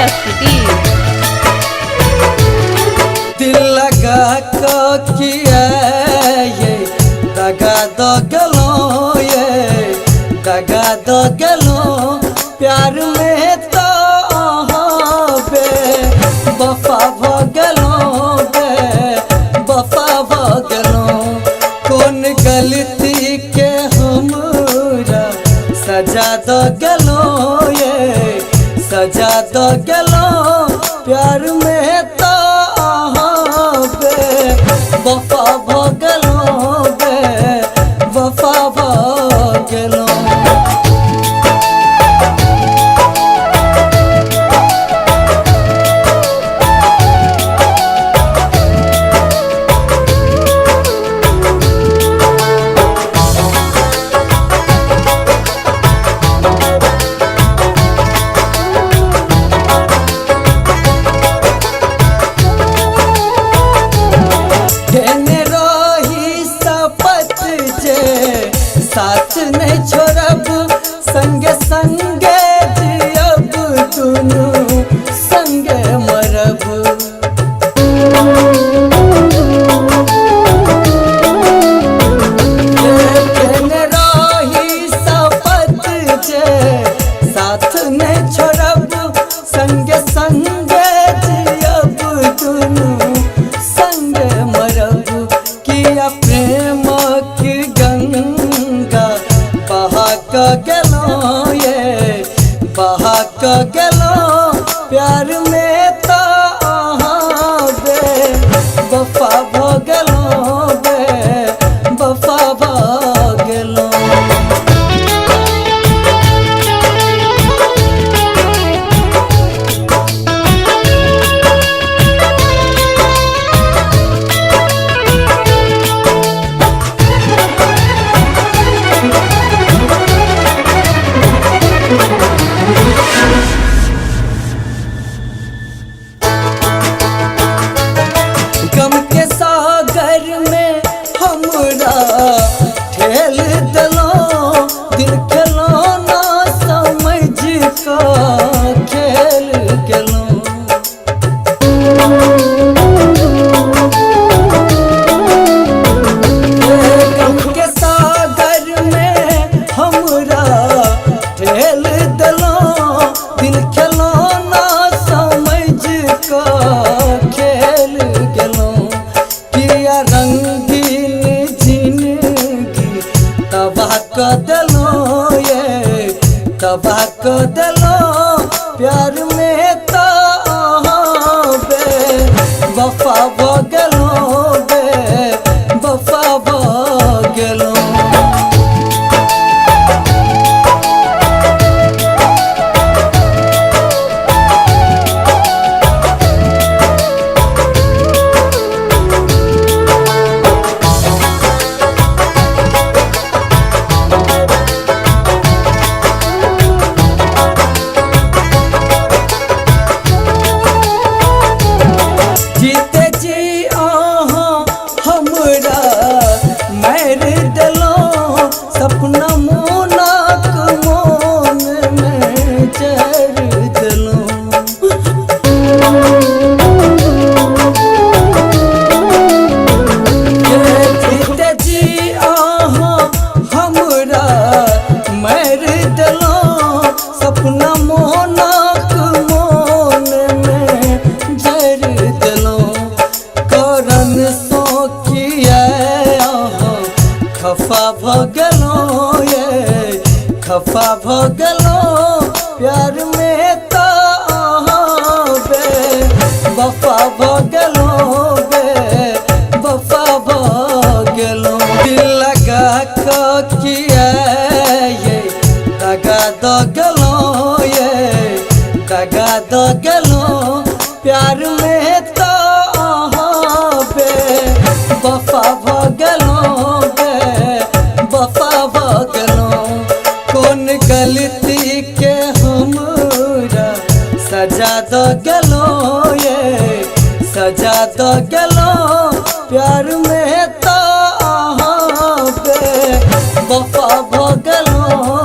प्रस्तुति। दिल लगा को किया ये दगा दो गलो, ये दगा दो गलो प्यार में तो वफा भ गलो, वफा भ गलो। कौन गलती के हमरा सजा दो गलो, ये सजा दो गलो प्यार में तो वफा भ गलो, वफा भ गलो। साथ नहीं छोड़ब संगे संगे जियब, दुनू संगे मरब। रही शपथ जे साथ नहीं छोड़ब संगे संगे जियब, दुनू संगे मरब। किया प्रेम की गंगा बहा क गलो, ये बहा क गलो प्यार में तो वफा भ गलो, वफा भ गलो। गम के सागर में हमरा ठेल दलो, दिल खेलो ना समझ का खेल गेलो। गम के सागर में हमरा ठेल दलो, दिल खेलो ना समझ का खेल गेलो। किया रंगीन जिंदगी तबाह क देलो, ये तबाह क देलो प्यार में तो वफा भ गलो, वफा भ गलो। जीते जी हमरा मार देलो, सपना मोनक मोन में जर देलो। जीते जी हमरा मार देलो, सपना मोनक मोन में जर देलो। करन सो किया खफा भ गलो, ये खफा भ गलो प्यार में तो वफा भ गलो, वफा भ गलो। दिल लगा को किया ये दगा दो गलो, ये दगा दो गलो प्यार में तो वफा भ गलो, वफा भ गलो। कौन गलती के हमरा सजा दो गलो, ये सजा दो गलो प्यार में तो वफा भ गलो।